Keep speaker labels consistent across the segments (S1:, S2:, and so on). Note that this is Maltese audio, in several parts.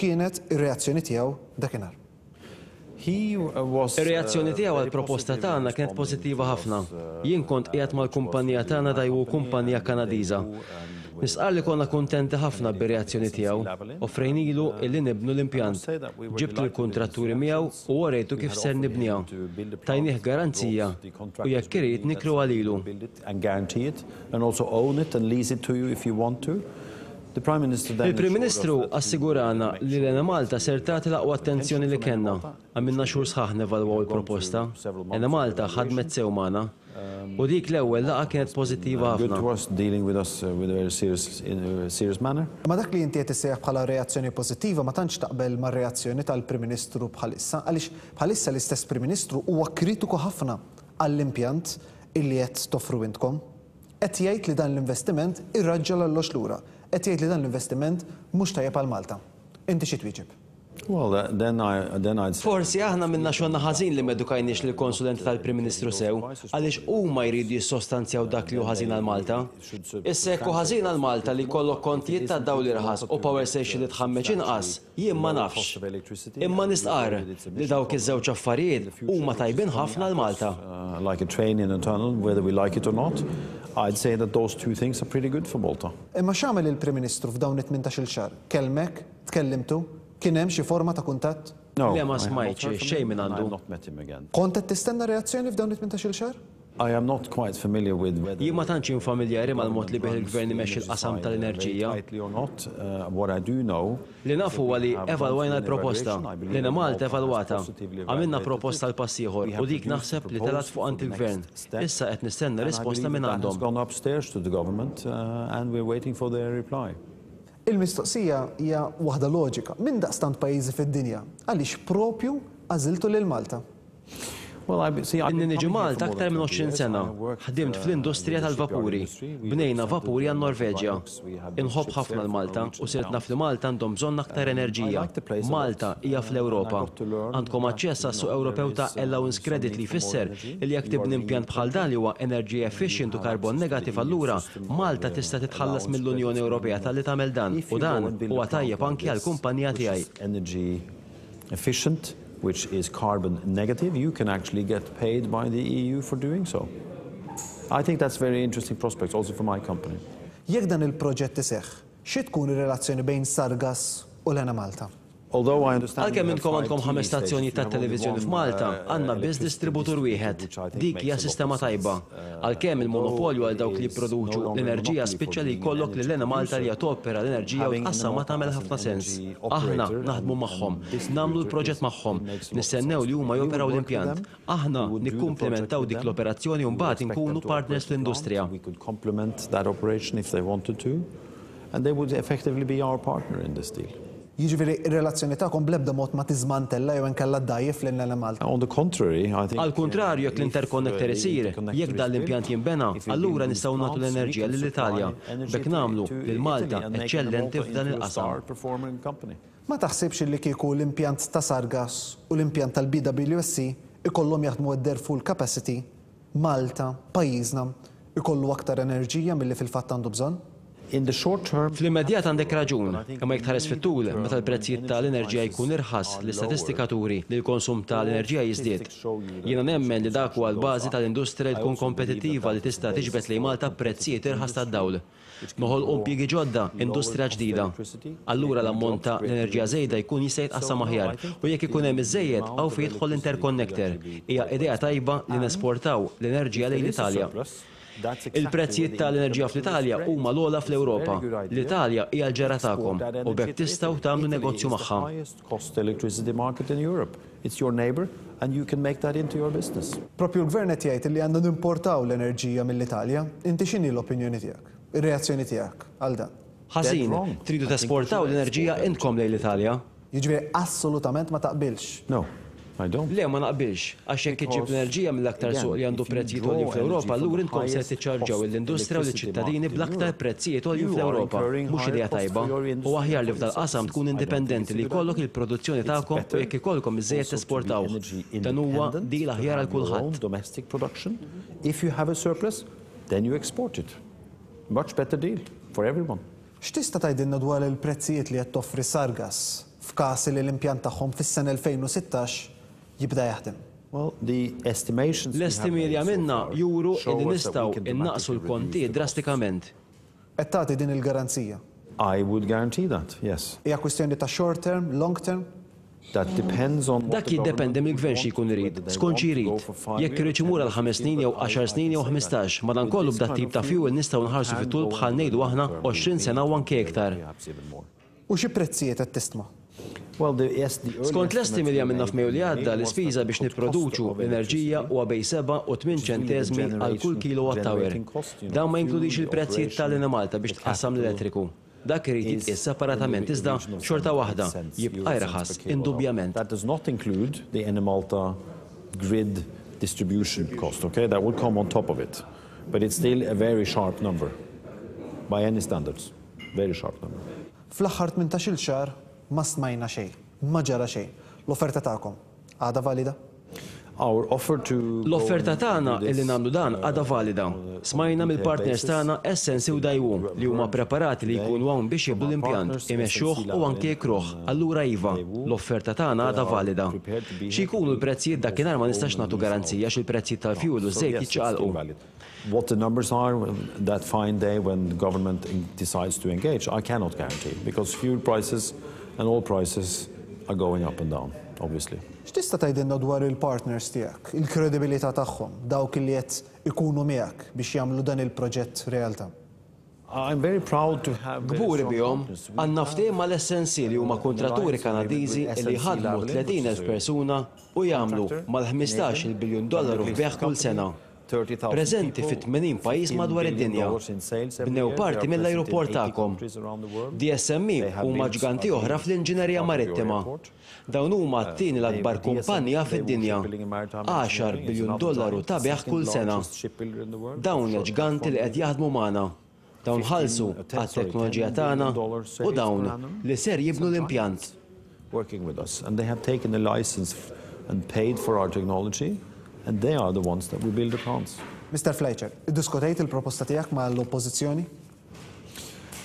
S1: kienet ir-reazzjoni tiegħu dakinhar?
S2: Ir-reazzjoni tiegħu għall-proposta tagħna kienet pożittiva ħafna. Jien kont qiegħed mal-kumpanija tagħna dajwu kumpanija Kanadiża. Nisqal li konna kuntenti ħafna bir-reazzjoni tiegħu, offrejnilu illi nibnu l-impjant. Ġibt il-kuntratturi miegħu u warejtu kif ser nibniha. Tajnieh garanzija u jekk irid nikru għalilu. Il-Prim Ministru assigurana li l-Ena Malta ser tagħti l-aqwa attenzjoni li kellna. Għamilna xhur sħaħ nevalwaw il-proposta. Ena Malta ħadmet sew magħna. U dik l-ewwel laqgħa kienet pożittiva ħafna.
S1: Ma dak li inti qed issejjaħ bħala reazzjoni pożittiva ma tantx taqbel mar-reazzjoni tal-Prim Ministru bħalissa, għaliex bħalissa l-istess Prim Ministru huwa kritiku ħafna għall-impjant illi qed toffru intkom. Qed jgħid li dan l-investiment irraġġel għall-għox lura. Qed jgħid li dan l-investiment mhux tajjeb għal Malta. Inti xi twieġeb?
S2: Forsi aħna minna xogħolna ħażin li medukajniex lill konsulenti tal-Prim Ministru sew, għaliex huma jridu jissostanzjaw dak li hu ħażin għal Malta. Issa jekk hu ħażin għal Malta li jkollok kontijiet ta' dawl irħas u power station li tħammeġ inqas, jien ma nafx. Imma nistqar li dawk iż-żewġ affarijiet huma tajbin ħafna għal Malta.
S3: Like a train in a tunnel, whether we like it or not, I'd say that those two things are pretty good for Malta.
S1: Imma x'għamel il-Prim Ministru f'dawn it-18-il xahar? Kelmek, tkellimtu, kien hemm xi forma ta' kuntatt?
S2: Le ma smajtx xejn minn għandu.
S1: Kont qed tistenna reazzjoni f'dawn it-18-il xahar?
S3: I am not quite familiar with whether
S2: Jien ma tantx familjari mal-mod li bih il-Gvern imexxi l-qasam tal-enerġija.
S3: What I do know
S2: Li nafu huwa li evalwajna l-proposta. L-Ena Malta evalwata. Għamilna proposta l pass ieħor u dik naħseb li telat fuq għand il-Gvern. Issa qed nistenna risposta minn għandhom.
S3: gone upstairs to the government and we're waiting for their reply.
S1: Il-mistoqsija hija waħda loġika. Min daqstant pajjiżi fid-dinja għaliex propju għażiltu lil Malta?
S2: Inni niġi Malta aktar minn 20 sena. Ħdimt fl-industrija tal-vapuri. Bnejna vapuri għan Norveġja. Inħobb ħafna l-Malta u sirt naf li Malta għandhom bżonn aktar enerġija. Malta hija fl-Ewropa. Għandkom aċċess għas-suq Ewropew ta' allowance credit li jfisser li jekk tibni impjant bħal dan li huwa enerġija efficient u karbon negattiv allura Malta tista' titħallas mill-Unjoni Ewropea tal-li tagħmel dan u dan huwa tajjeb anke għall-kumpanija tiegħi.
S3: Which is carbon negative, you can actually get paid by the EU for doing so. I think that's very interesting prospects also for my company.
S1: Jekk dan il-proġett iseħħ, xi tkun ir-relazzjoni bejn Sargas u l-Ena Malta?
S2: Għalkemm intkom għandkom 5 stazzjonijiet tat-televiżjoni f'Malta, għandna biss distributur wieħed. Dik hija sistema tajba. Għalkemm il-monopolju għal dawk li jipproduċu l-enerġija spiċċa li jkollok li l-Ena Malta li toppera l-enerġija u tqassam ma tagħmel ħafna sens. Aħna naħdmu magħhom, nagħmlu l-proġett magħhom, nistennew li huma joperaw l-impjant. Aħna nikkumplementaw dik l-operazzjoni u mbagħad inkunu partners fl-industrija.
S3: We could complement that operation if they wanted to, and they would effectively be our partner in this deal.
S1: Jiġifieri ir-relazzjoni tagħkom bl-ebda mod ma tiżmantella jew inkella ddajjef lil Malta.
S3: On the contrary, I think.
S2: Għal kontrarju jekk l-interkonnektor isir, jekk dan l-impjant jinbena, allura nistgħu nagħtu l-enerġija lill-Italja. Bekk nagħmlu lil Malta eċċellenti f'dan il-qasam.
S1: Ma taħsibx li kieku l-impjant ta' Sargas u l-impjant tal-BWSC ikollhom jaħdmu at-their full capacity, Malta, pajjiżna, ikollu aktar enerġija milli fil-fatt għandu bżonn?
S3: In the short term,
S2: fl-immedjat għandek raġun, imma jekk tħares fit-tul meta l-prezzijiet tal-enerġija jkun irħas l-istatistika turi li l-konsum tal-enerġija jiżdied. Jiena nemmen li dak huwa l-bażi tal-industrija tkun kompetittiva li tista' tiġbed lejn Malta prezzijiet irħas tad-dawl. Noħolqu impjiegi ġodda, industrija ġdida. Allura l-ammont ta' l-enerġija żejda jkun jista' jitqassam aħjar u jekk ikun hemm iżejjed hawn fejn jidħol l-interconnector. Hija idea tajba li nesportaw l-enerġija lejn l-Italja. Il-prezzijiet tal-enerġija fl-Italja huma l-ogħla fl-Ewropa. L-Italja hija l-ġara tagħkom u bekk tistgħu tagħmlu negozju magħha.
S3: It's your neighbor and you can make that into your business.
S1: Propju l-Gvern qed jgħid li għandna nimportaw l-enerġija mill-Italja. Inti x'inhi l-opinjoni tiegħek? Ir-reazzjoni tiegħek għal dan?
S2: Ħażin, tridu tesportaw l-enerġija intkom lejn l-Italja?
S1: Jiġifieri assolutament ma taqbilx.
S3: No.
S2: Le ma naqbilx, għax jekk iġib l-enerġija mill-aktar suq li għandu prezzijiet għolji fl-Ewropa, allura intkom se tiċċarġaw l-industrija u l-ċittadini bl-aktar prezzijiet għolji fl-Ewropa. Mhux idea tajba. U aħjar li f'dal qasam tkun indipendenti li jkollok il-produzzjoni tagħkom u jekk ikollkom iżejjed tesportaw. Dan huwa deal aħjar għal kulħadd.
S3: Domestic production. If you have a surplus, then you export it. Much better deal for everyone.
S1: X'tista' tgħidilna dwar il-prezzijiet li qed toffri Sargas f'każ li l-impjant tagħhom fis-sena 2016 jibda jaħdem?
S3: Well, the estimations
S2: L-estimi li għamilna juru li nistgħu innaqsu l-kontijiet drastikament.
S1: Qed tagħti din il-garanzija?
S3: I would guarantee that, yes.
S1: Hija kwistjoni ta' short term, long term?
S3: That depends on what
S2: Dak jiddependi mill-gvern xi jkun irid, skont xi jrid. Jekk irid imur għal 5 snin jew 10 snin jew 15, madankollu b'dat tip ta' fuel nistgħu nħarsu fit-tul bħal ngħidu aħna 20 sena u anke iktar.
S1: U xi prezzijiet qed tisma'?
S2: Skont l-estimi li għamilna f'Mejju li għadda l-ispiża biex nipproduċu l-enerġija huwa bejn 7 u 8 ċenteżmi għal kull kilowatt hour. Dan ma jinkludix il-prezzijiet tal-Ena Malta biex tqassam l-elettriku. Dak irid jitqies separatament iżda xorta waħda jibqa' irħas indubjament.
S3: That does not include the Ena Malta grid distribution cost, okay? That would come on top of it. But it's still a very sharp number by any standards. Very sharp number.
S1: Fl-aħħar 18-il xahar ma smajna xejn, ma ġara xejn. L-offerta tagħkom għadha valida?
S2: L-offerta tagħna illi nagħmlu dan għadha valida. Smajna mill-partners tagħna Essensi u Daewoo li huma preparati li jkunu hawn biex jibdu l-impjant, imexxuh u anke jkruh. Allura iva, l-offerta tagħna għadha valida. Xi jkunu l-prezzijiet dakinhar ma nistax nagħtu garanzija x'il-prezzijiet tal-fuel u żejt jiċċaqalqu.
S3: What the numbers are that fine day when the government decides to engage, I cannot guarantee because fuel prices and all prices are going up and down, obviously.
S1: X'tista' tgħidilna dwar il-partners tiegħek, il-kredibilità tagħhom, dawk li qed ikunu miegħek biex jagħmlu dan il-proġett realtà?
S3: I'm very proud to have
S2: Gburi bihom, għandna ftehim mal-Essensi li huma kontratturi Kanadiżi li ħadmu 30,000 persuna u jagħmlu mal-15 biljun dollaru f'beħ kull sena. Preżenti fi 80 pajjiż madwar id-dinja. Bnew parti mill-ajruport tagħkom. DSME huma ġganti oħra fl-inġinerija marittima. Dawn huma t-tieni l-akbar kumpanija fid-dinja. 10 biljun dollaru ta' beħ kull sena. Dawn l-ġganti li qed jaħdmu magħna. Dawn ħallsu għat-teknoloġija tagħna u dawn li ser jibnu l-impjant.
S3: Working with us and they have taken a license and paid for our technology. And they are the ones that we build the plants.
S1: Mr. Fleisher, iddiskutejt il-proposta tiegħek mal-oppożizzjoni?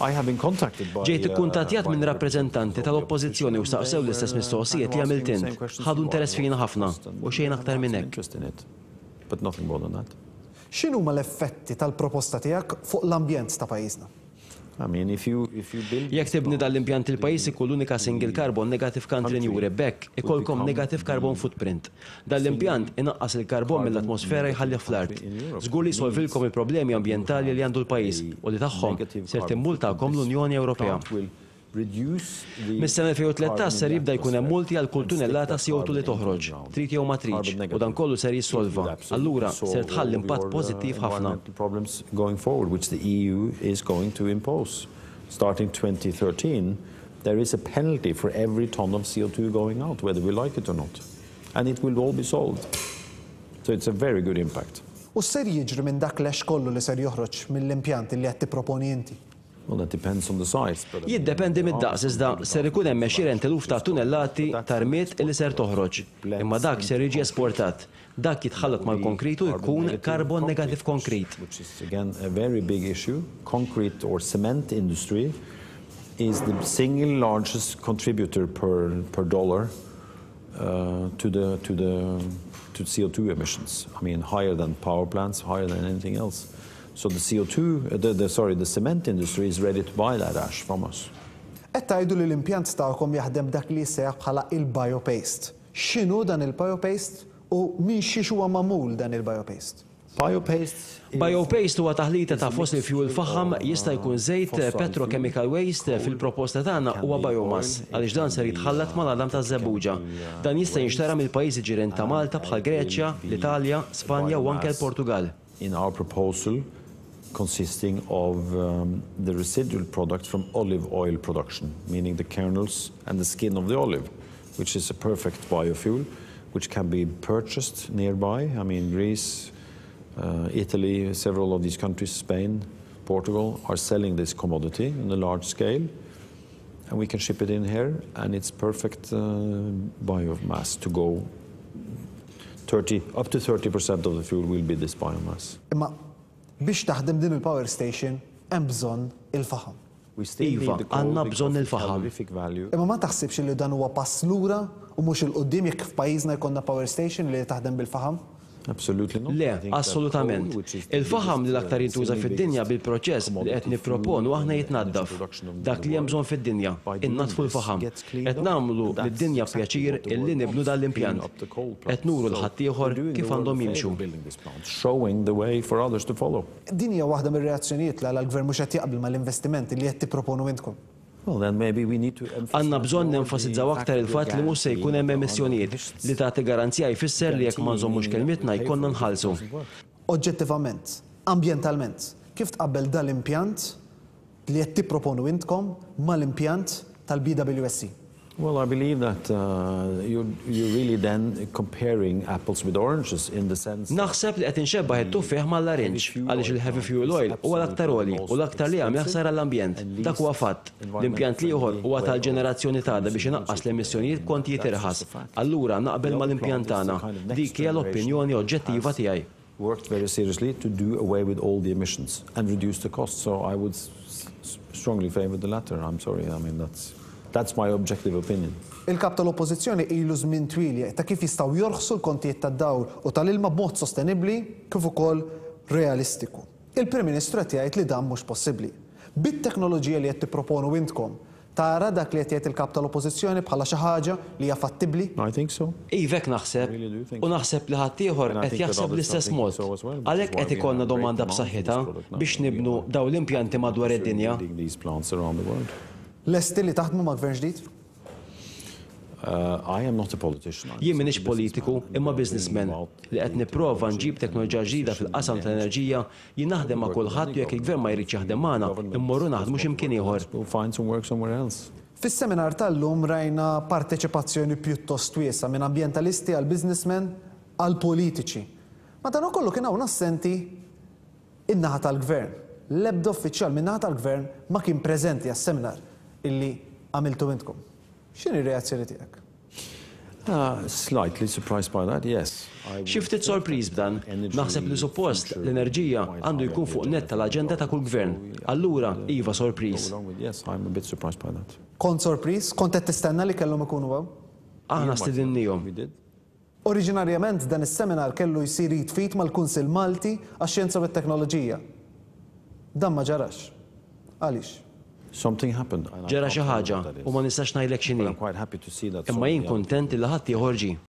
S3: I have been contacted by
S2: Ġejt ikkuntattjat minn rappreżentanti tal-oppożizzjoni u staqsew l-istess mistoqsijiet li għamilt int. Ħadu interess fina ħafna u xejn aktar minn hekk.
S3: But nothing more than that.
S1: X'inhuma l-effetti tal-proposta tiegħek fuq l-ambjent ta' pajjiżna?
S3: I mean, if you build
S2: Jekk tibni dal-impjant il-pajjiż ikun l-unika single carbon negative country in Europe, bekk ikolkom negative carbon footprint. Dal-impjant inaqqas il-karbon mill-atmosfera jħallih fl-art. Żgur li jsolvilkom il-problemi ambjentali li għandu l-pajjiż u li tagħhom ser timmultakom l-Unjoni Ewropea. Mis-sena 2013 ser jibda jkun hemm multi għal kull tunnellata CO2 li toħroġ, trid jew ma tridx, u dan kollu ser jissolva. Allura ser tħalli impatt pożittiv ħafna.
S3: Problems going forward which the EU is going to impose. Starting 2013, there is a penalty for every ton of CO2 going out, whether we like it or not. And it will all be solved. So it's a very good impact.
S1: U ser jiġri minn dak lex kollu li ser joħroġ mill-impjanti li qed tipproponi inti?
S3: Well, that depends on the size.
S2: Jiddependi mid-daqs iżda ser ikun hemm 20,000 ta' tunnellati ta' rmiet li ser toħroġ. Imma dak ser jiġi esportat. Dak jitħallat mal-konkritu jkun carbon negative concrete.
S3: Which is again a very big issue. Concrete or cement industry is the single largest contributor per dollar to CO2 emissions. I mean, higher than power plants, higher than anything else. So the CO2, the cement industry is ready to buy that ash from us.
S1: Qed tgħidu li l-impjant tagħkom jaħdem dak li jseħħ bħala il-biopaste. X'inhu dan il-biopaste u min xiex huwa magħmul dan il-biopaste?
S2: Biopaste huwa taħlita ta' fossil fuel faħam jista' jkun żejt petrochemical waste fil-proposta tagħna huwa biomass għaliex dan ser jitħallat mal-għadam ta' żebbuġa. Dan jista' jinxtara mill-pajjiżi ġirien ta' Malta bħal Greċja, l-Italja, Spanja u anke l-Portugal.
S3: In our proposal, consisting of the residual product from olive oil production, meaning the kernels and the skin of the olive, which is a perfect biofuel, which can be purchased nearby. I mean, Greece, Italy, several of these countries, Spain, Portugal, are selling this commodity in a large scale. And we can ship it in here, and it's perfect biomass to go. Up to 30% of the fuel will be this biomass.
S1: Imma biex taħdem din il-power station hemm bżonn il-faħam.
S2: Iva, għandna bżonn il-faħam.
S1: Imma ma taħsibx li dan huwa pass lura u mhux il-qudiem jekk f'pajjiżna jkollna power station li taħdem bil-faħam?
S2: Le, assolutament. Il-faħam li l-aktar jintuża fid-dinja bil-proċess li qed nipproponu aħna jitnaddaf. Dak li hemm bżonn fid-dinja, innatfu l-faħam. Qed nagħmlu lid-dinja pjaċir illi nibnu dal-impjant. Qed nuru l-ħaddieħor kif għandhom jimxu.
S1: Din hija waħda mir-reazzjonijiet li għall-gvern mhux qed jaqbel mal-investimenti li qed tipproponu intkom.
S2: Għandna bżonn nenfasizzaw aktar il-fatt li mhux se jkun hemm emissjonijiet li tagħti garanzija jfisser li jekk ma nżommux kelmietna jkollna nħallsu.
S1: Oġġettivament, ambjentalment, kif tqabbel dal-impjant li qed tipproponu intkom mal-impjant tal-BWSC?
S3: Well, I believe that you're really then comparing apples with oranges in the sense.
S2: Naħseb li qed inxebbaħ it-tuffieħ mal-larinġ għaliex il-heavy fuel oil huwa l-aktar għoli u l-aktar li hemm jaħsar għall-ambjent. Dak huwa fatt. L-impjant li ieħor huwa tal-ġenerazzjoni tagħna biex inaqqas l-emissjonijiet kontijiet irħas. Allura naqbel mal-impjant tagħna. Dik hija l-opinjoni oġġettiva tiegħi.
S3: Worked very seriously to do away with all the emissions and reduce the cost. So I would strongly favor the latter. I'm sorry. I mean That's my objective opinion.
S1: Il-kap tal-oppożizzjoni ilu żmien twil ta' kif jistgħu jorħsu l-kontijiet tad-dawl u tal-ilma b'mod sostenibbli kif ukoll realistiku. Il-Prim Ministru qed jgħid li dan mhux possibbli. Bit-teknoloġija li qed tipproponu intkom, tara dak li qed jgħid il-kap tal-oppożizzjoni bħala xi ħaġa li hija fattibbli?
S3: I think so.
S2: Ivek naħseb u naħseb li ħaddieħor qed jaħseb l-istess mod. Għalhekk qed ikollna domanda b'saħħitha biex nibnu dawn l-impjanti madwar id-dinja.
S1: Lesti li taħdmu ma' gvern ġdid?
S3: I am not a politician.
S2: Jien m'iniex politiku imma businessman li qed nipprova nġib teknoloġija ġdida fil-qasam tal-enerġija jien naħdem ma' kulħadd jekk il-gvern ma jridx jaħdem magħna immorru naħdmu x'imkien ieħor.
S1: Fis-seminar tal-lum rajna parteċipazzjoni pjuttost wiesa minn ambjentalisti għal businessmen għal politiċi. Ma dan ukollu kien hawn assenti in-naħa tal-gvern. L-ebda uffiċjal min-naħa tal-gvern ma kien preżenti għas-seminar illi għamiltu intkom. X'inhi r-reazzjoni tiegħek?
S3: Slightly surprised by that, yes.
S2: Xi ftit sorpriż b'dan, naħseb li suppost l-enerġija għandu jkun fuq net tal-aġenda ta' kull gvern. Allura iva sorpriż.
S3: Yes, I'm a bit surprised by that.
S1: Kont sorpriż? Kont qed tistenna li kellhom ikunu hawn?
S2: Aħna stidinnihom.
S1: Oriġinarjament dan is-seminar kellu jsir jitfit mal-Kunsill Malti għax-Xjenza u t-Teknoloġija. Dan ma ġarax. Għaliex?
S3: Something happened.
S2: Ġara xi ħaġa u ma nistax ngħidlek x'inhi. Imma jien kuntent li ħadd ieħor ġie.